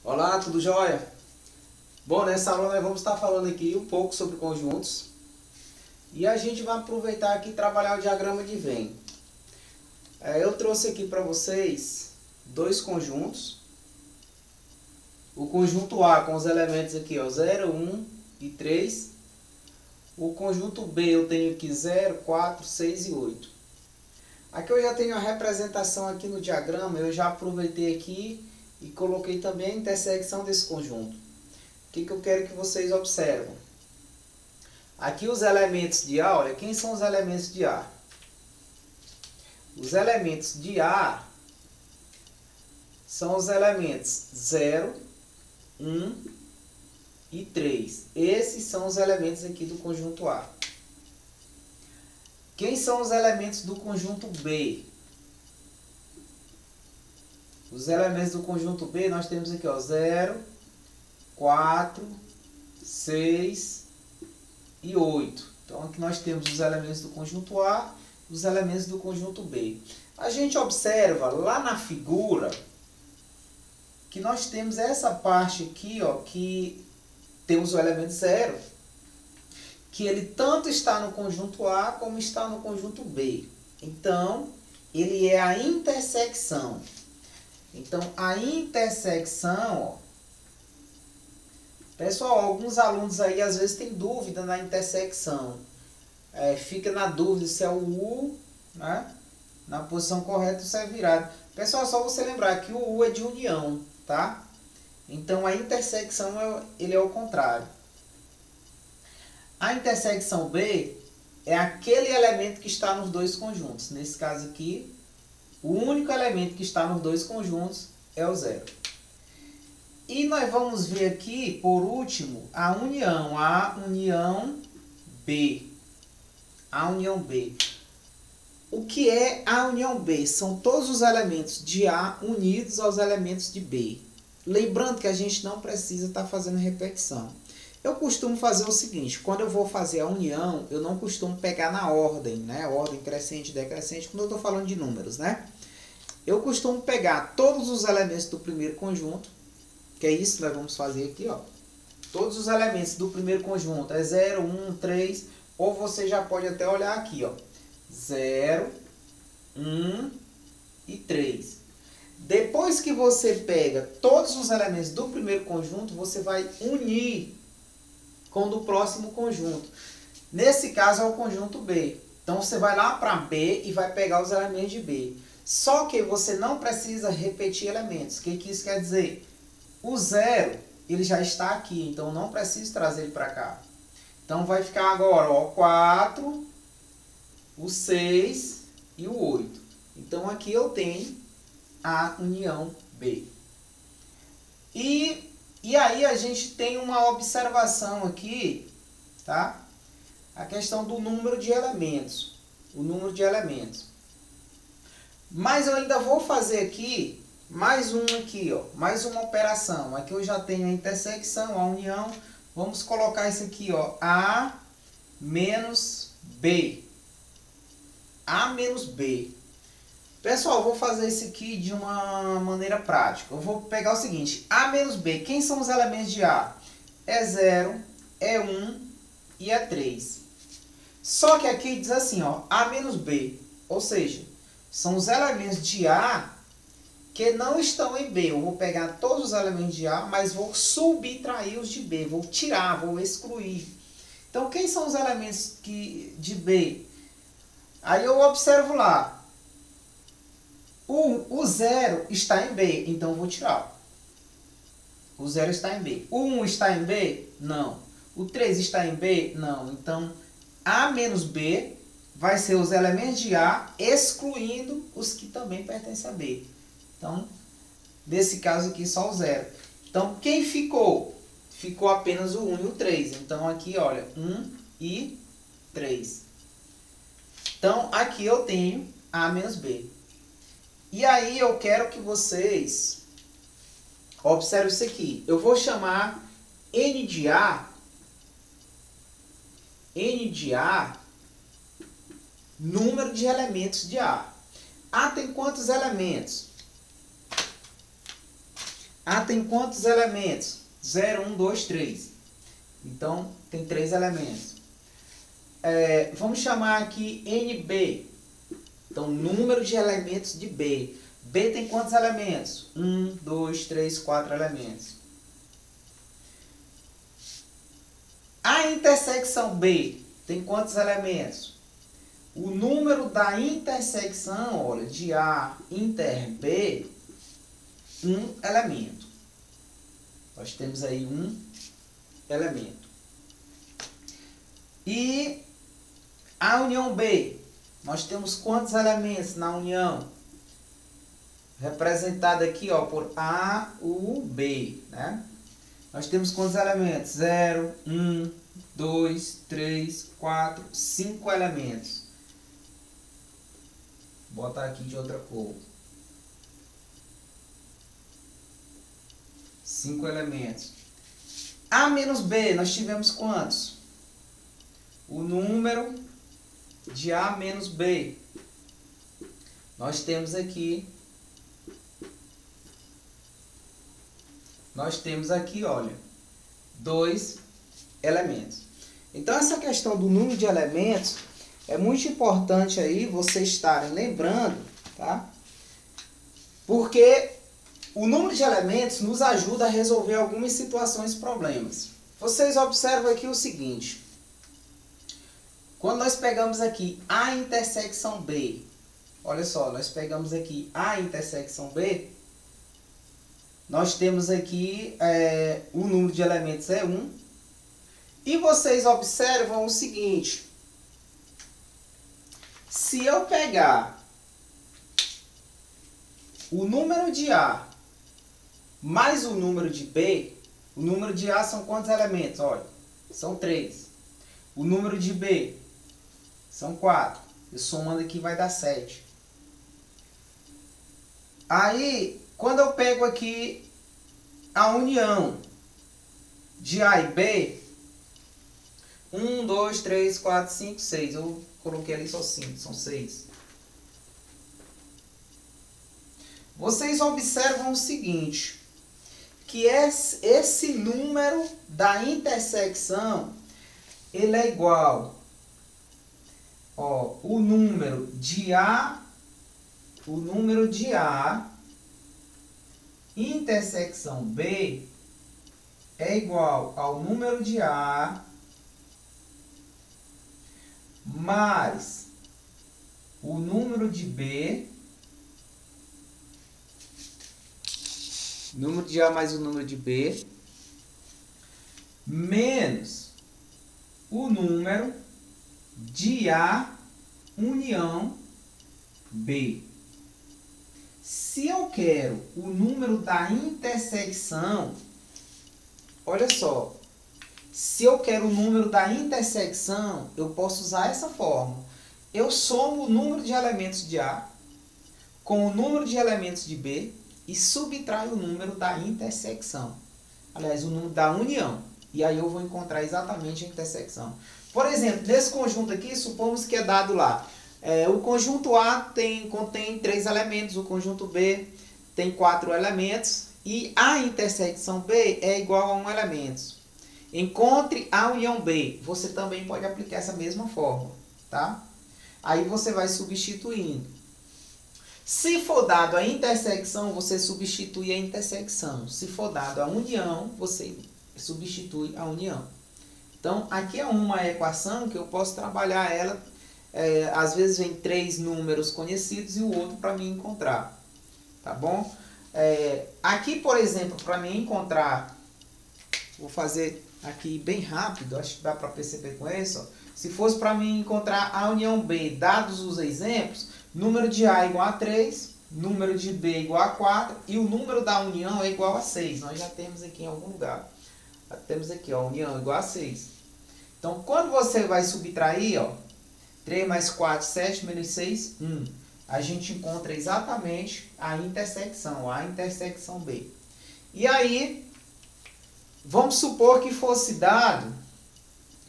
Olá, tudo jóia? Bom, nessa aula nós vamos estar falando aqui um pouco sobre conjuntos. E a gente vai aproveitar aqui e trabalhar o diagrama de Venn. Eu trouxe aqui para vocês dois conjuntos. O conjunto A com os elementos aqui, ó, 0, 1 e 3. O conjunto B eu tenho aqui 0, 4, 6 e 8. Aqui eu já tenho a representação aqui no diagrama, eu já aproveitei aqui e coloquei também a intersecção desse conjunto. O que eu quero que vocês observem? Aqui os elementos de A, olha, quem são os elementos de A? Os elementos de A são os elementos 0, 1 e 3. Esses são os elementos aqui do conjunto A. Quem são os elementos do conjunto B? Os elementos do conjunto B nós temos aqui, ó, 0, 4, 6 e 8. Então aqui nós temos os elementos do conjunto A, os elementos do conjunto B. A gente observa lá na figura que nós temos essa parte aqui, ó, que temos o elemento 0, que ele tanto está no conjunto A como está no conjunto B. Então, ele é a intersecção. Então, a intersecção, ó, pessoal, alguns alunos aí às vezes têm dúvida na intersecção. Fica na dúvida se é o U, né, na posição correta ou se é virado. Pessoal, só você lembrar que o U é de união, tá? Então, a intersecção ele é o contrário. A intersecção B é aquele elemento que está nos dois conjuntos. Nesse caso aqui, o único elemento que está nos dois conjuntos é o 0. E nós vamos ver aqui, por último, a união B. A união B. O que é a união B? São todos os elementos de A unidos aos elementos de B. Lembrando que a gente não precisa estar fazendo repetição. Eu costumo fazer o seguinte, quando eu vou fazer a união, eu não costumo pegar na ordem, né? Ordem crescente, decrescente, quando eu estou falando de números, né? Eu costumo pegar todos os elementos do primeiro conjunto, que é isso que nós vamos fazer aqui, ó. Todos os elementos do primeiro conjunto é 0, 1, 3, ou você já pode até olhar aqui, ó. 0, 1 e 3. Depois que você pega todos os elementos do primeiro conjunto, você vai unir com o do próximo conjunto. Nesse caso é o conjunto B. Então você vai lá para B e vai pegar os elementos de B. Só que você não precisa repetir elementos. O que isso quer dizer? O 0, ele já está aqui, então não preciso trazer ele para cá. Então vai ficar agora, ó, 4, o 6 e o 8. Então aqui eu tenho a união B. E aí a gente tem uma observação aqui, tá? A questão do número de elementos. O número de elementos. Mas eu ainda vou fazer aqui, mais um aqui, ó. Mais uma operação. Aqui eu já tenho a intersecção, a união. Vamos colocar isso aqui, ó. A menos B. A menos B. Pessoal, eu vou fazer isso aqui de uma maneira prática. Eu vou pegar o seguinte, A menos B. Quem são os elementos de A? É 0, é 1 e é 3. Só que aqui diz assim, ó, A menos B. Ou seja, são os elementos de A que não estão em B. Eu vou pegar todos os elementos de A, mas vou subtrair os de B. Vou tirar, vou excluir. Então, quem são os elementos de B? Aí eu observo lá. O 0 está em B, então eu vou tirar. O 0 está em B. O 1 está em B? Não. O 3 está em B? Não. Então, A menos B vai ser os elementos de A, excluindo os que também pertencem a B. Então, nesse caso aqui, só o 0. Então, quem ficou? Ficou apenas o 1 e o 3. Então, aqui, olha, 1 e 3. Então, aqui eu tenho A menos B. E aí eu quero que vocês observem isso aqui. Eu vou chamar N de A número de elementos de A. A tem quantos elementos? A tem quantos elementos? 0, 1, 2, 3. Então, tem 3 elementos. Vamos chamar aqui NB. Então, número de elementos de B. B tem quantos elementos? 1, 2, 3, 4 elementos. A intersecção B tem quantos elementos? O número da intersecção, olha, de A inter B, 1 elemento. Nós temos aí 1 elemento. E a união B, nós temos quantos elementos na união? Representado aqui, ó, por A, U, B, né? Nós temos quantos elementos? 0, 1, 2, 3, 4, 5 elementos. Vou botar aqui de outra cor. 5 elementos. A menos B, nós tivemos quantos? O número de A menos B. Nós temos aqui, olha, 2 elementos. Então, essa questão do número de elementos é muito importante aí vocês estarem lembrando, tá? Porque o número de elementos nos ajuda a resolver algumas situações e problemas. Vocês observam aqui o seguinte. Quando nós pegamos aqui A intersecção B, olha só, nós pegamos aqui A intersecção B, nós temos aqui o número de elementos é 1. E vocês observam o seguinte. Se eu pegar o número de A mais o número de B, o número de A são quantos elementos? Olha, são 3. O número de B são 4. Eu somando aqui vai dar 7. Aí, quando eu pego aqui a união de A e B, 1, 2, 3, 4, 5, 6. Eu coloquei ali só 5, são 6. Vocês observam o seguinte, que esse número da intersecção, ele é igual, ó, o número de A intersecção B é igual ao número de A mais o número de B, número de A mais o número de B, menos o número de A união B. Se eu quero o número da intersecção, olha só, se eu quero o número da intersecção, eu posso usar essa fórmula. Eu somo o número de elementos de A com o número de elementos de B e subtraio o número da intersecção. Aliás, o número da união. E aí eu vou encontrar exatamente a intersecção. Por exemplo, nesse conjunto aqui, supomos que é dado lá. O conjunto A contém 3 elementos, o conjunto B tem 4 elementos e a intersecção B é igual a 1 elemento. Encontre a união B. Você também pode aplicar essa mesma fórmula, tá? Aí você vai substituindo. Se for dado a intersecção, você substitui a intersecção. Se for dado a união, você substitui a união. Então, aqui é uma equação que eu posso trabalhar ela. Às vezes vem 3 números conhecidos e o outro para mim encontrar. Tá bom? Aqui, por exemplo, para mim encontrar, vou fazer aqui bem rápido, acho que dá para perceber com isso. Ó. Se fosse para mim encontrar a união B, dados os exemplos, número de A é igual a 3, número de B é igual a 4 e o número da união é igual a 6. Nós já temos aqui em algum lugar. Já temos aqui, ó, união é igual a 6. Então, quando você vai subtrair, ó, 3 mais 4, 7, menos 6, 1. A gente encontra exatamente a intersecção B. E aí, vamos supor que fosse dado,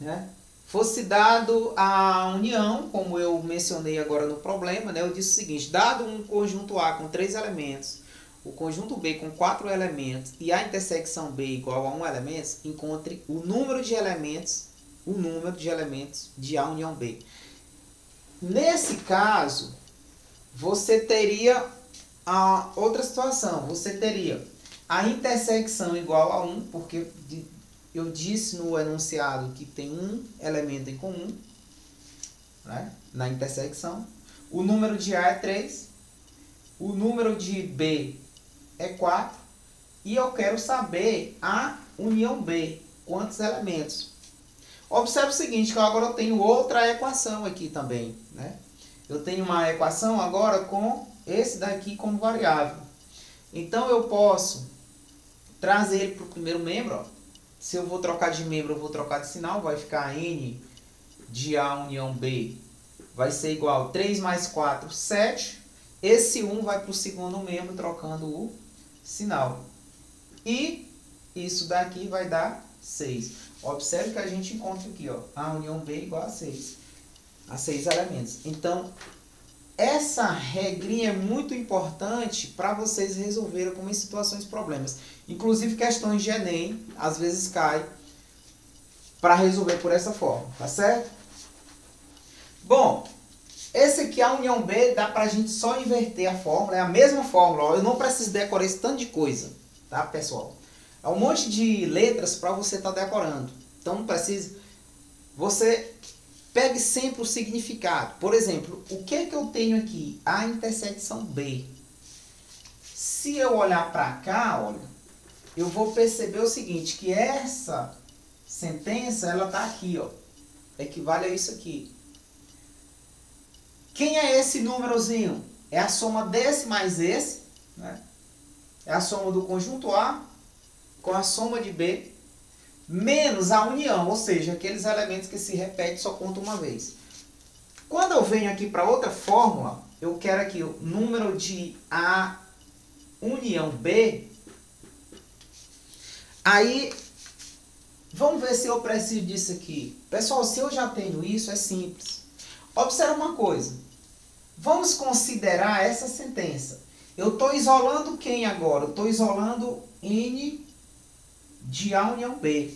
né? Fosse dado a união, como eu mencionei agora no problema, né? Eu disse o seguinte, dado um conjunto A com 3 elementos, o conjunto B com 4 elementos e a intersecção B igual a 1 elemento, encontre o número de elementos de A união B. Nesse caso, você teria a outra situação. Você teria a intersecção igual a 1, porque eu disse no enunciado que tem um elemento em comum, né, na intersecção. O número de A é 3, o número de B é 4, e eu quero saber a união B, quantos elementos. Observe o seguinte, que agora eu tenho outra equação aqui também, né? Eu tenho uma equação agora com esse daqui como variável. Então eu posso trazer ele para o primeiro membro. Ó. Se eu vou trocar de membro, eu vou trocar de sinal, vai ficar N de A união B vai ser igual a 3 mais 4, 7. Esse 1 vai para o segundo membro trocando o sinal. E isso daqui vai dar 6. Observe que a gente encontra aqui, ó, A união B igual a 6. A 6 elementos. Então, essa regrinha é muito importante para vocês resolverem algumas situações, problemas. Inclusive questões de Enem, às vezes cai para resolver por essa forma, tá certo? Bom, esse aqui, a união B, dá para a gente só inverter a fórmula, é a mesma fórmula, ó, eu não preciso decorar esse tanto de coisa, tá, pessoal? É um monte de letras para você estar decorando, então não precisa, você pegue sempre o significado. Por exemplo, o que que eu tenho aqui? A intersecção B. Se eu olhar para cá, olha, eu vou perceber o seguinte, que essa sentença, ela está aqui, ó, equivale a isso aqui. Quem é esse númerozinho? É a soma desse mais esse, né? É a soma do conjunto A com a soma de B, menos a união, ou seja, aqueles elementos que se repetem só contam uma vez. Quando eu venho aqui para outra fórmula, eu quero aqui o número de A união B. Aí, vamos ver se eu preciso disso aqui. Pessoal, se eu já tenho isso, é simples. Observe uma coisa. Vamos considerar essa sentença. Eu estou isolando quem agora? Eu estou isolando N de A união B.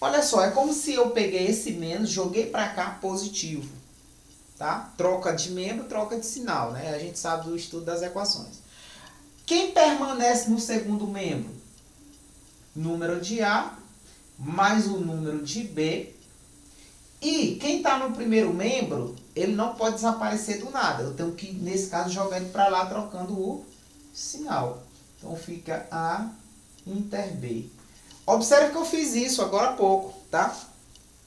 Olha só, é como se eu peguei esse menos, joguei para cá positivo. Tá? Troca de membro, troca de sinal. Né? A gente sabe do estudo das equações. Quem permanece no segundo membro? Número de A mais o número de B. E quem está no primeiro membro, ele não pode desaparecer do nada. Eu tenho que, nesse caso, jogar ele para lá trocando o sinal. Então fica A inter B. Observe que eu fiz isso agora há pouco, tá?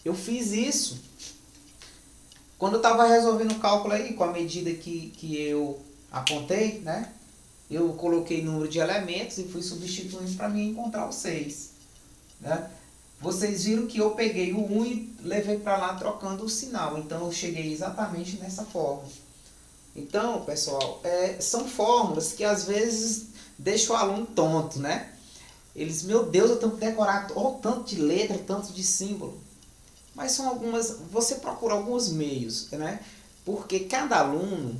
Eu fiz isso quando eu estava resolvendo o cálculo aí, com a medida que eu apontei, né? Eu coloquei número de elementos e fui substituindo para mim encontrar o 6. Né? Vocês viram que eu peguei o 1 e levei para lá trocando o sinal. Então, eu cheguei exatamente nessa fórmula. Então, pessoal, são fórmulas que às vezes deixam o aluno tonto, né? Eles, meu Deus, eu tenho que decorar tanto de letra, tanto de símbolo. Mas são algumas, você procura alguns meios, né? Porque cada aluno,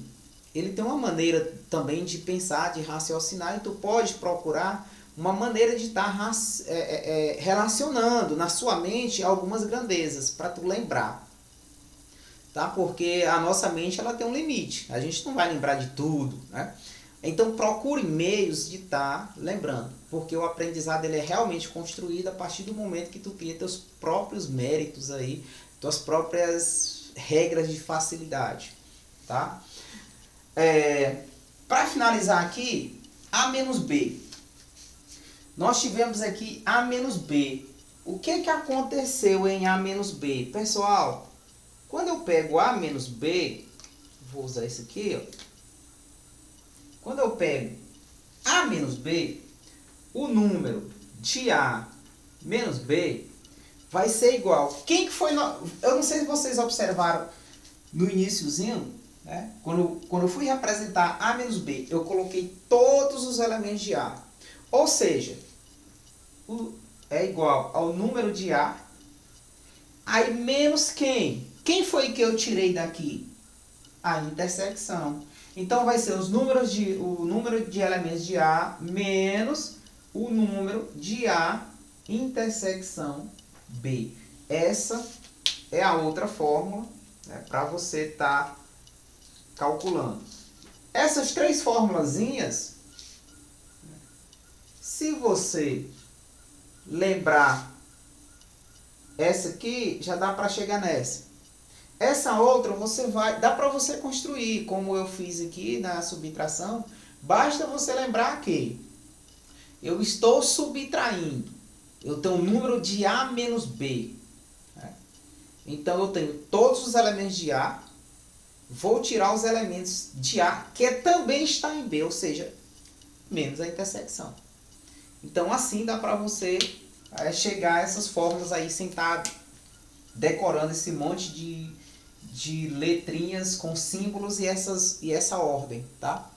ele tem uma maneira também de pensar, de raciocinar, e tu pode procurar uma maneira de estar relacionando na sua mente algumas grandezas, para tu lembrar. Tá? Porque a nossa mente ela tem um limite, a gente não vai lembrar de tudo. Né? Então procure meios de estar lembrando, porque o aprendizado ele é realmente construído a partir do momento que tu cria teus próprios méritos, aí, tuas próprias regras de facilidade. Tá? Para finalizar aqui, A menos B. Nós tivemos aqui A menos B. O que aconteceu em A menos B? Pessoal, quando eu pego A menos B, vou usar esse aqui, ó. Quando eu pego A menos B, o número de A menos B vai ser igual. Quem que foi? Eu não sei se vocês observaram no iniciozinho, né? Quando eu fui representar A menos B, eu coloquei todos os elementos de A. Ou seja, é igual ao número de A, aí menos quem? Quem foi que eu tirei daqui? A intersecção. Então vai ser o número de elementos de A menos o número de A intersecção B. Essa é a outra fórmula, né, para você estar calculando. Essas três formulazinhas, se você lembrar essa aqui, já dá para chegar nessa. Essa outra dá para você construir, como eu fiz aqui na subtração. Basta você lembrar que eu estou subtraindo. Eu tenho um número de A menos B. Então eu tenho todos os elementos de A. Vou tirar os elementos de A que também está em B, ou seja, menos a intersecção. Então assim dá para você chegar a essas fórmulas aí sem estar decorando esse monte de letrinhas com símbolos e essa ordem, tá?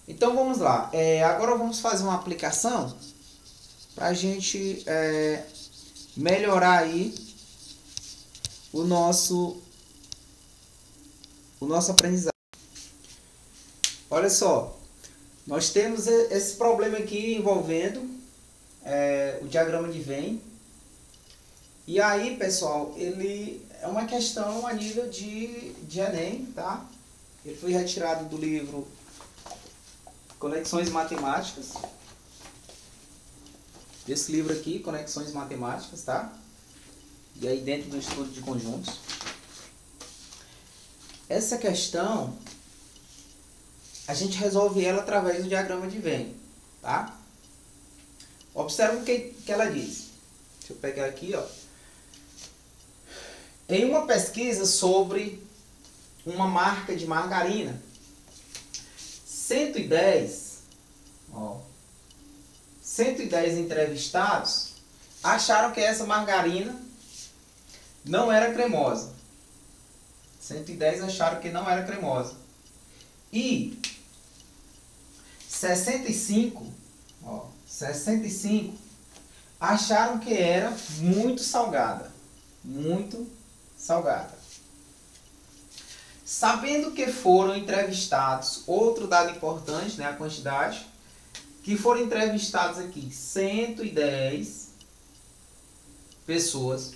Então vamos lá. Agora vamos fazer uma aplicação para a gente melhorar aí o nosso aprendizado. Olha só, nós temos esse problema aqui envolvendo o diagrama de Venn. E aí, pessoal, ele é uma questão a nível de Enem, tá? Ele foi retirado do livro Conexões Matemáticas. Esse livro aqui, Conexões Matemáticas, tá? E aí dentro do estudo de conjuntos. Essa questão, a gente resolve ela através do diagrama de Venn, tá? Observe o que ela diz. Deixa eu pegar aqui, ó. Em uma pesquisa sobre uma marca de margarina, 110 entrevistados acharam que essa margarina não era cremosa. 110 acharam que não era cremosa. E 65 acharam que era muito salgada. Muito salgada. Sabendo que foram entrevistados, outro dado importante, né, a quantidade, que foram entrevistados aqui 110 pessoas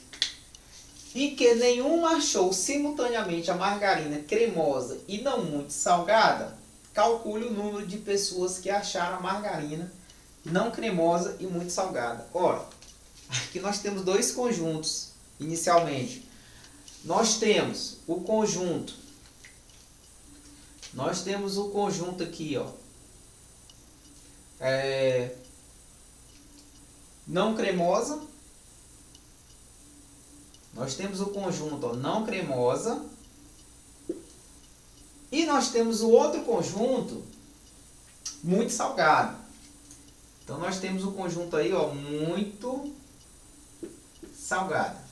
e que nenhuma achou simultaneamente a margarina cremosa e não muito salgada, calcule o número de pessoas que acharam a margarina não cremosa e muito salgada. Ora, aqui nós temos dois conjuntos inicialmente. Nós temos o conjunto aqui, ó, não cremosa. Nós temos o conjunto, ó, não cremosa. E nós temos o outro conjunto muito salgado. Então nós temos o conjunto aí, ó, muito salgado.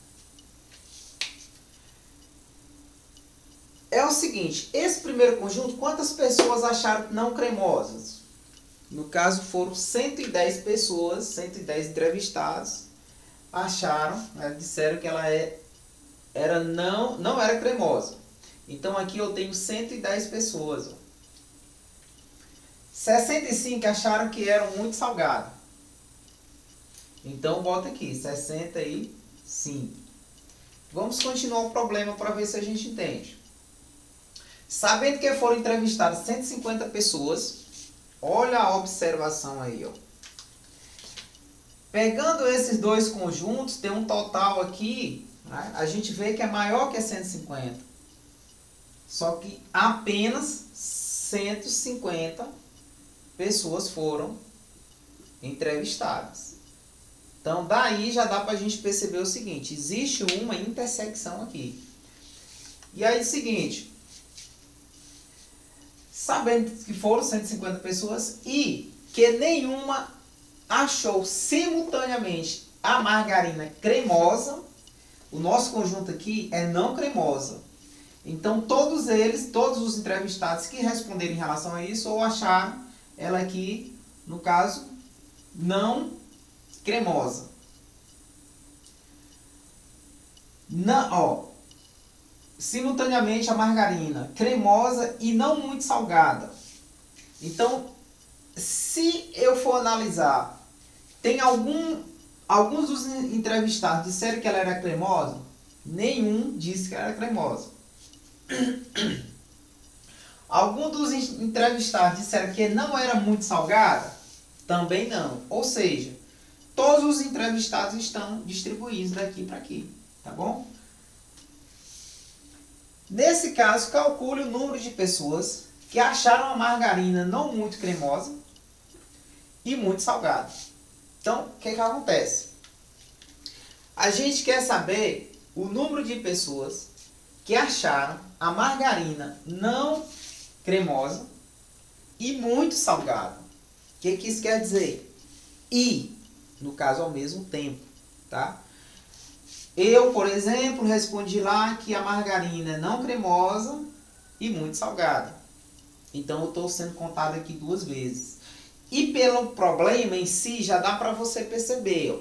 É o seguinte, esse primeiro conjunto, quantas pessoas acharam não cremosas? No caso foram 110 pessoas, 110 entrevistados, acharam, né, disseram que ela não era cremosa. Então aqui eu tenho 110 pessoas. Ó. 65 acharam que eram muito salgado. Então bota aqui, 65. Vamos continuar o problema para ver se a gente entende. Sabendo que foram entrevistadas 150 pessoas, olha a observação aí, ó. Pegando esses dois conjuntos, tem um total aqui, né, a gente vê que é maior que 150. Só que apenas 150 pessoas foram entrevistadas. Então daí já dá para a gente perceber o seguinte, existe uma intersecção aqui. E aí é o seguinte, sabendo que foram 150 pessoas e que nenhuma achou simultaneamente a margarina cremosa, o nosso conjunto aqui é não cremosa. Então todos os entrevistados que responderam em relação a isso, ou acharam ela aqui, no caso, não cremosa. simultaneamente a margarina cremosa e não muito salgada. Então, se eu for analisar, tem alguns dos entrevistados disseram que ela era cremosa? Nenhum disse que era cremosa. Alguns dos entrevistados disseram que não era muito salgada? Também não. Ou seja, todos os entrevistados estão distribuídos daqui para aqui, tá bom? Nesse caso, calcule o número de pessoas que acharam a margarina não muito cremosa e muito salgada. Então, o que acontece? A gente quer saber o número de pessoas que acharam a margarina não cremosa e muito salgada. O que isso quer dizer? E, no caso, ao mesmo tempo, tá? Eu, por exemplo, respondi lá que a margarina é não cremosa e muito salgada. Então, eu estou sendo contado aqui 2 vezes. E pelo problema em si, já dá para você perceber. Ó.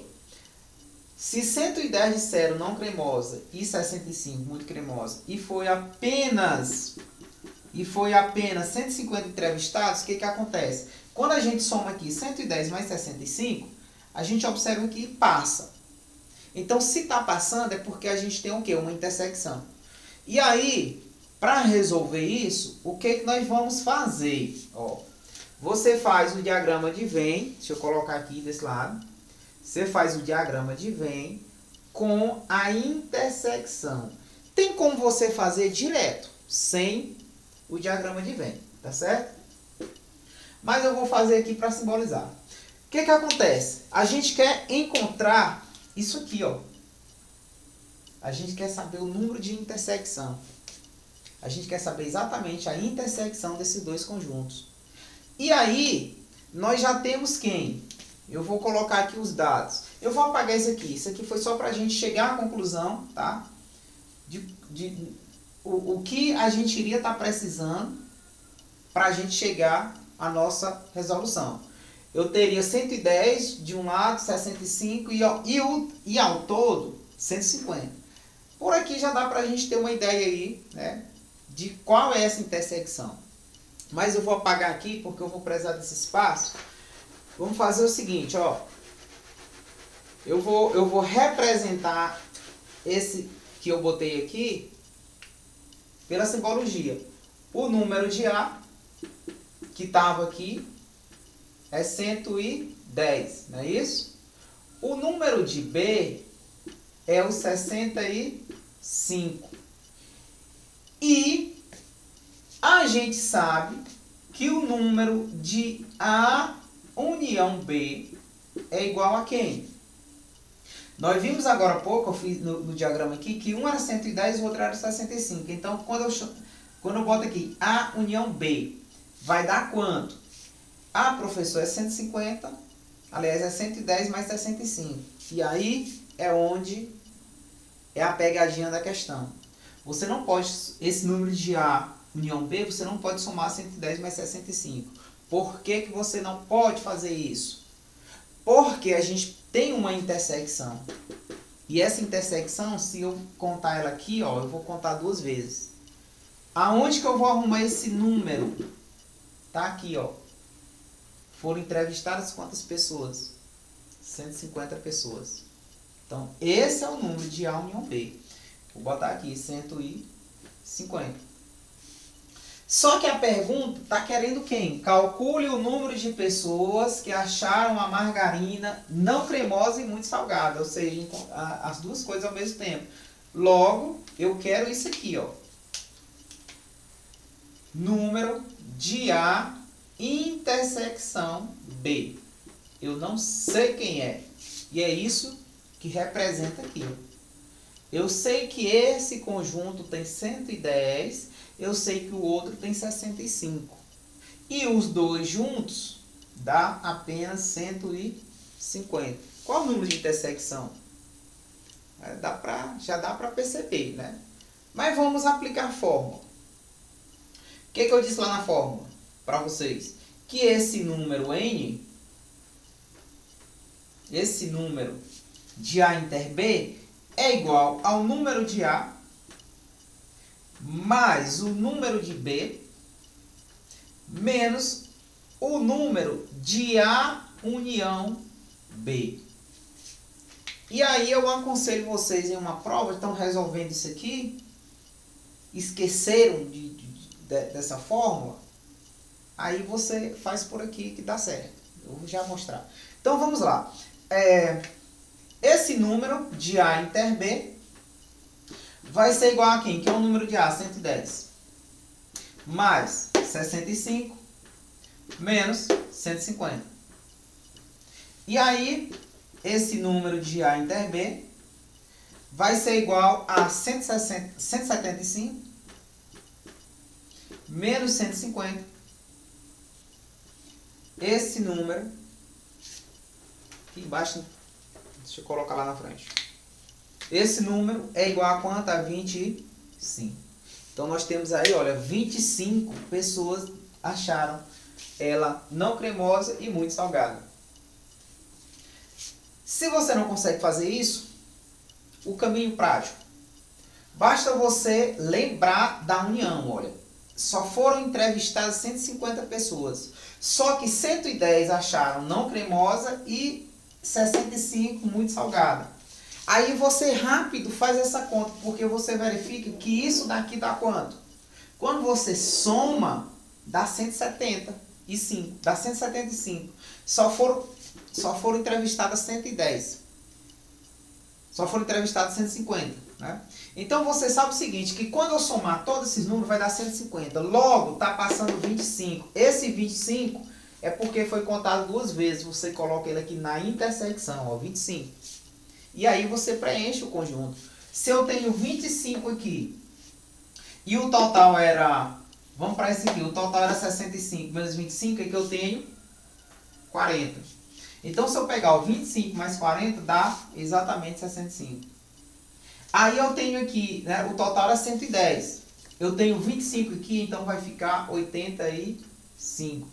Se 110 disseram não cremosa e 65 muito cremosa e foi apenas 150 entrevistados, o que acontece? Quando a gente soma aqui 110 mais 65, a gente observa que passa. Então, se está passando, é porque a gente tem o quê? Uma intersecção. E aí, para resolver isso, o que nós vamos fazer? Ó, você faz o diagrama de Venn, deixa eu colocar aqui desse lado. Você faz o diagrama de Venn com a intersecção. Tem como você fazer direto, sem o diagrama de Venn, tá certo? Mas eu vou fazer aqui para simbolizar. O que acontece? A gente quer encontrar isso aqui, ó. A gente quer saber o número de intersecção. A gente quer saber exatamente a intersecção desses 2 conjuntos. E aí, nós já temos quem? Eu vou colocar aqui os dados. Eu vou apagar isso aqui. Isso aqui foi só para a gente chegar à conclusão, tá? O que a gente iria estar precisando para a gente chegar à nossa resolução. Eu teria 110 de um lado, 65 e ao todo 150. Por aqui já dá para a gente ter uma ideia aí, né, de qual é essa intersecção. Mas eu vou apagar aqui porque eu vou precisar desse espaço. Vamos fazer o seguinte, ó. Eu vou representar esse que eu botei aqui pela simbologia. O número de A, que estava aqui, é 110, não é isso? O número de B é o 65. E a gente sabe que o número de A união B é igual a quem? Nós vimos agora há pouco, eu fiz no diagrama aqui, que um era 110 e o outro era 65. Então, quando eu boto aqui A união B, vai dar quanto? A, professor, é 150, aliás, é 110 mais 65. E aí é onde é a pegadinha da questão. Você não pode, esse número de A união B, você não pode somar 110 mais 65. Por que que você não pode fazer isso? Porque a gente tem uma intersecção. E essa intersecção, se eu contar ela aqui, ó, eu vou contar 2 vezes. Aonde que eu vou arrumar esse número? Tá aqui, ó. Foram entrevistadas quantas pessoas? 150 pessoas. Então, esse é o número de A união B. Vou botar aqui 150. Só que a pergunta está querendo quem? Calcule o número de pessoas que acharam a margarina não cremosa e muito salgada. Ou seja, as 2 coisas ao mesmo tempo. Logo, eu quero isso aqui, ó. Número de A intersecção B. Eu não sei quem é. E é isso que representa aqui. Eu sei que esse conjunto tem 110, eu sei que o outro tem 65. E os 2 juntos dá apenas 150. Qual o número de intersecção? Já dá para perceber, né? Mas vamos aplicar a fórmula. O que eu disse lá na fórmula para vocês? Que esse número N, esse número de A inter B, é igual ao número de A mais o número de B menos o número de A união B. E aí eu aconselho vocês em uma prova, estão resolvendo isso aqui, esqueceram dessa fórmula, aí você faz por aqui que dá certo. Eu vou já mostrar. Então vamos lá. Esse número de A inter B vai ser igual a quem? Que é o número de A, 110. Mais 65 menos 150. E aí, esse número de A inter B vai ser igual a 175 menos 150. Esse número, aqui embaixo, deixa eu colocar lá na frente. Esse número é igual a quanto? A 25. Então nós temos aí, olha, 25 pessoas acharam ela não cremosa e muito salgada. Se você não consegue fazer isso, o caminho prático. Basta você lembrar da união, olha. Só foram entrevistadas 150 pessoas. Só que 110 acharam não cremosa e 65 muito salgada. Aí você rápido faz essa conta, porque você verifica que isso daqui dá quanto? Quando você soma, dá 175. Dá 175. Só foram entrevistadas 110. Só foram entrevistadas 150. Né? Então você sabe o seguinte, que quando eu somar todos esses números vai dar 150. Logo, está passando 25. Esse 25 é porque foi contado duas vezes. Você coloca ele aqui na intersecção, ó, 25. E aí você preenche o conjunto. Se eu tenho 25 aqui e o total era, vamos para esse aqui, o total era 65 menos 25, é que eu tenho 40. Então se eu pegar o 25 mais 40 dá exatamente 65. Aí eu tenho aqui, né, o total era 110. Eu tenho 25 aqui, então vai ficar 85.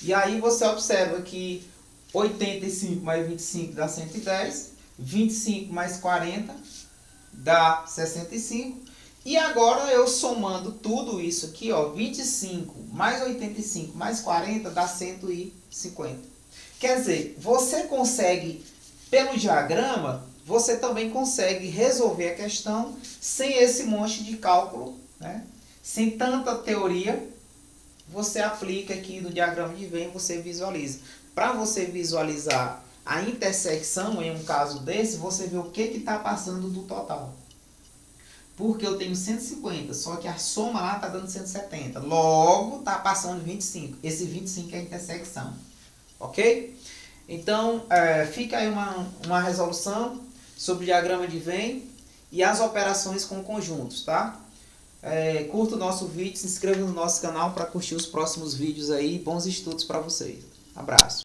E aí você observa que 85 mais 25 dá 110. 25 mais 40 dá 65. E agora eu somando tudo isso aqui, ó, 25 mais 85 mais 40 dá 150. Quer dizer, você consegue, pelo diagrama, você também consegue resolver a questão sem esse monte de cálculo, né? Sem tanta teoria, você aplica aqui no diagrama de Venn, você visualiza. Para você visualizar a intersecção, em um caso desse, você vê o que está passando do total. Porque eu tenho 150, só que a soma lá está dando 170. Logo, está passando 25. Esse 25 é a intersecção. Ok? Então, fica aí uma resolução sobre o diagrama de Venn e as operações com conjuntos, tá? Curta o nosso vídeo, se inscreva no nosso canal para curtir os próximos vídeos aí. Bons estudos para vocês. Abraço.